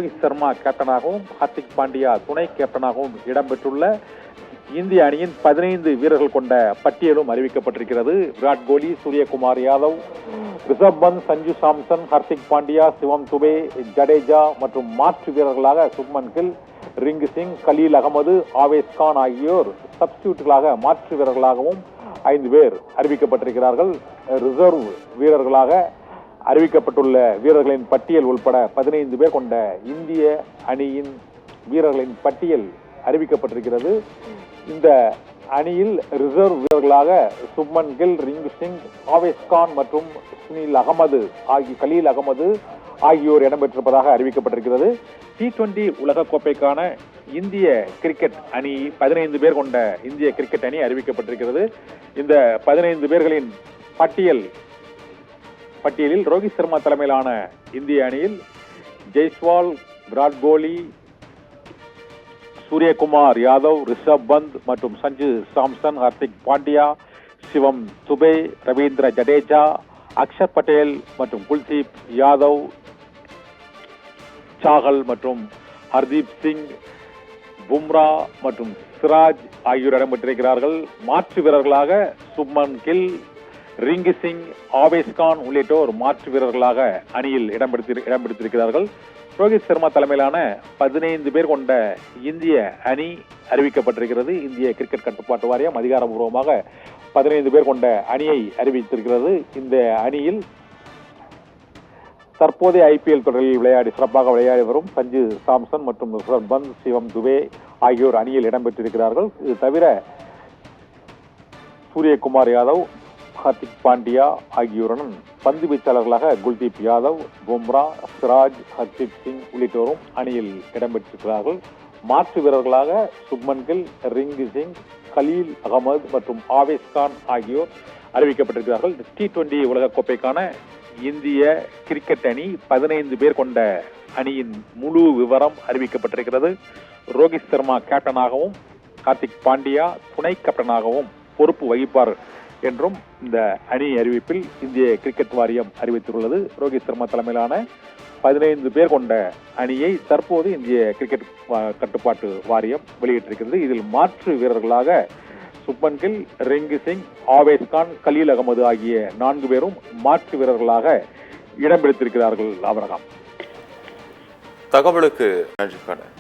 ரோஹித் சர்மா கேப்டனாகவும் ஹர்திக் பாண்டியா துணை கேப்டனாகவும் இடம்பெற்றுள்ள இந்திய அணியின் 15 வீரர்கள் கொண்ட பட்டியலும் அறிவிக்கப்பட்டிருக்கிறது. விராட் கோலி, சூரியகுமார் யாதவ், ரிஷப் பந்த், சஞ்சு சாம்சன், ஹர்திக் பாண்டியா, சிவம் துபே, ஜடேஜா மற்றும் மாற்று வீரர்களாக சுப்மன் கில், ரிங்கு சிங், கலீல் அகமது, ஆவேஸ் கான் ஆகியோர் சப்ஸ்டிடியூட்களாக மாற்று வீரர்களாகவும் 5 பேர் அறிவிக்கப்பட்டிருக்கிறார்கள். ரிசர்வ் வீரர்களாக அறிவிக்கப்பட்டுள்ள வீரர்களின் பட்டியல் உள்பட 15 பேர் கொண்ட இந்திய அணியின் வீரர்களின் பட்டியல் அறிவிக்கப்பட்டிருக்கிறது. இந்த அணியில் ரிசர்வ் வீரர்களாக சுப்மன் கில், ரிங்கு சிங், ஆவேஸ் கான் மற்றும் கலீல் அகமது ஆகியோர் இடம்பெற்றிருப்பதாக அறிவிக்கப்பட்டிருக்கிறது. T20 உலகக்கோப்பைக்கான இந்திய கிரிக்கெட் அணி 15 பேர் கொண்ட இந்திய கிரிக்கெட் அணி அறிவிக்கப்பட்டிருக்கிறது. இந்த 15 பேர்களின் பட்டியலில் ரோஹித் சர்மா தலைமையிலான இந்திய அணியில் ஜெய்ஸ்வால், விராட் கோலி, சூரியகுமார் யாதவ், ரிஷப் பந்த் மற்றும் சஞ்சு சாம்சன், ஹர்திக் பாண்டியா, சிவம் துபே, ரவீந்திர ஜடேஜா, அக்ஷர் பட்டேல் மற்றும் குல்தீப் யாதவ், சாகல் மற்றும் ஹர்தீப் சிங், பும்ரா மற்றும் சிராஜ் ஆகியோர் இடம்பெற்றிருக்கிறார்கள். மாற்று வீரர்களாக சுப்மன் கில், ரிங்கு சிங், ஆவேஸ் கான் உள்ளிட்டோர் மாற்று வீரர்களாக அணியில் இடம்பெற்றிருக்கிறார்கள். ரோஹித் சர்மா தலைமையிலான 15 பேர் கொண்ட இந்திய அணி அறிவிக்கப்பட்டிருக்கிறது. இந்திய கிரிக்கெட் கட்டுப்பாட்டு வாரியம் அதிகாரப்பூர்வமாக 15 பேர் கொண்ட அணியை அறிவித்திருக்கிறது. இந்த அணியில் தற்போதைய IPL தொடரில் சிறப்பாக விளையாடி வரும் சஞ்சு சாம்சன் மற்றும் ரிஷப் பந்த், சிவம் துபே ஆகியோர் அணியில் இடம்பெற்றிருக்கிறார்கள். இது தவிர சூரியகுமார் யாதவ், ஹர்திக் பாண்டியா ஆகியோருடன் பந்து வீச்சாளர்களாக குல்தீப் யாதவ், பும்ரா, சிராஜ், ஹர்தீப் சிங் உள்ளிட்டோரும் அணியில் இடம்பெற்றிருக்கிறார்கள். மாற்று வீரர்களாக சுப்மன் கில், ரிங்கு சிங், கலீல் அகமது மற்றும் ஆவேஸ் கான் ஆகியோர் அறிவிக்கப்பட்டிருக்கிறார்கள். T20 உலகக்கோப்பைக்கான இந்திய கிரிக்கெட் அணி 15 பேர் கொண்ட அணியின் முழு விவரம் அறிவிக்கப்பட்டிருக்கிறது. ரோஹித் சர்மா கேப்டனாகவும் ஹர்திக் பாண்டியா துணை கேப்டனாகவும் பொறுப்பு வகிப்பார் என்றும் இந்த அணி அறிவிப்பில் இந்திய கிரிக்கெட் வாரியம் அறிவித்துள்ளது. ரோஹித் சர்மா தலைமையிலான 15 பேர் கொண்ட அணியை தற்போது இந்திய கிரிக்கெட் கட்டுப்பாட்டு வாரியம் வெளியிட்டிருக்கிறது. இதில் மாற்று வீரர்களாக சுப்மன் கில், ரிங்கு சிங், ஆவேஸ் கான், கலீல் அகமது ஆகிய 4 பேரும் மாற்று வீரர்களாக இடம்பெற்றிருக்கிறார்கள். ஆபிரகாம், தகவலுக்கு நன்றி.